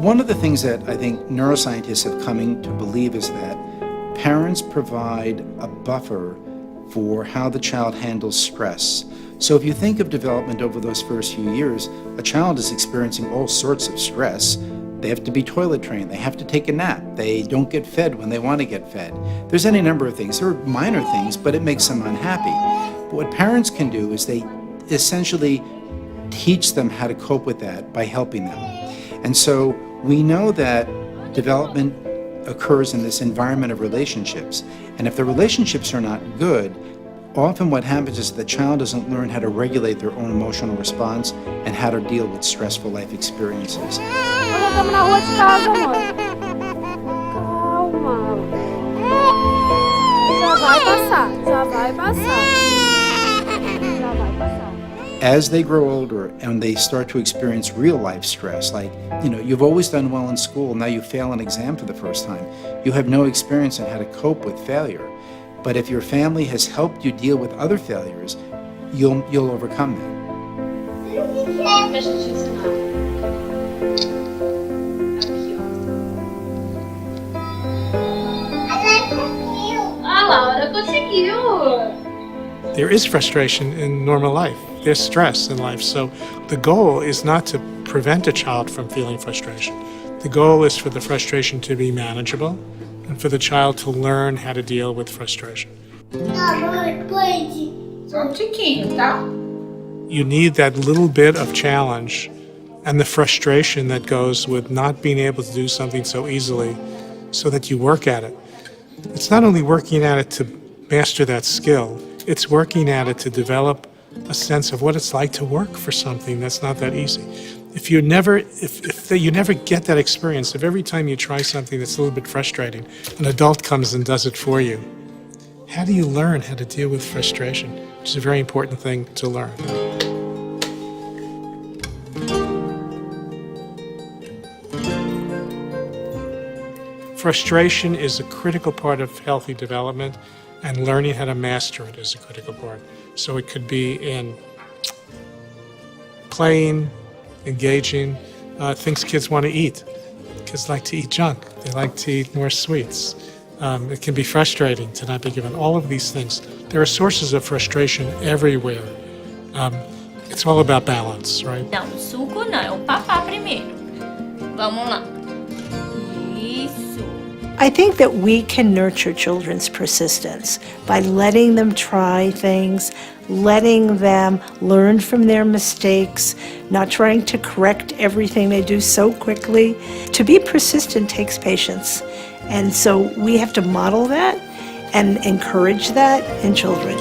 one of the things that I think neuroscientists have coming to believe is that parents provide a buffer for how the child handles stress. So if you think of development over those first few years, a child is experiencing all sorts of stress. They have to be toilet trained, they have to take a nap, they don't get fed when they want to get fed. There's any number of things. There are minor things, but it makes them unhappy. But what parents can do is they essentially teach them how to cope with that by helping them. And so we know that development occurs in this environment of relationships. And if the relationships are not good, often what happens is the child doesn't learn how to regulate their own emotional response and how to deal with stressful life experiences. Estamos na rua de casa, amor. Calma. Já vai passar, já vai passar. Já vai passar. As they grow older and they start to experience real life stress, like, you've always done well in school, now you fail an exam for the first time. You have no experience in how to cope with failure. But if your family has helped you deal with other failures, you'll overcome them. Laura conseguiu! There is frustration in normal life. There's stress in life. So the goal is not to prevent a child from feeling frustration. The goal is for the frustration to be manageable and for the child to learn how to deal with frustration. Só tiquinho, tá? You need that little bit of challenge and the frustration that goes with not being able to do something so easily so that you work at it. It's not only working at it to master that skill, it's working at it to develop a sense of what it's like to work for something that's not that easy. If you never get that experience, if every time you try something that's a little bit frustrating, an adult comes and does it for you, how do you learn how to deal with frustration? Which is a very important thing to learn. Frustration is a critical part of healthy development, and learning how to master it is a critical part. So it could be in playing, engaging, things kids want to eat. Kids like to eat junk. They like to eat more sweets. It can be frustrating to not be given all of these things. There are sources of frustration everywhere. It's all about balance, right? Não, o suco não, é o papá primeiro. Vamos lá. Isso. I think that we can nurture children's persistence by letting them try things, letting them learn from their mistakes, not trying to correct everything they do so quickly. To be persistent takes patience. And so we have to model that and encourage that in children.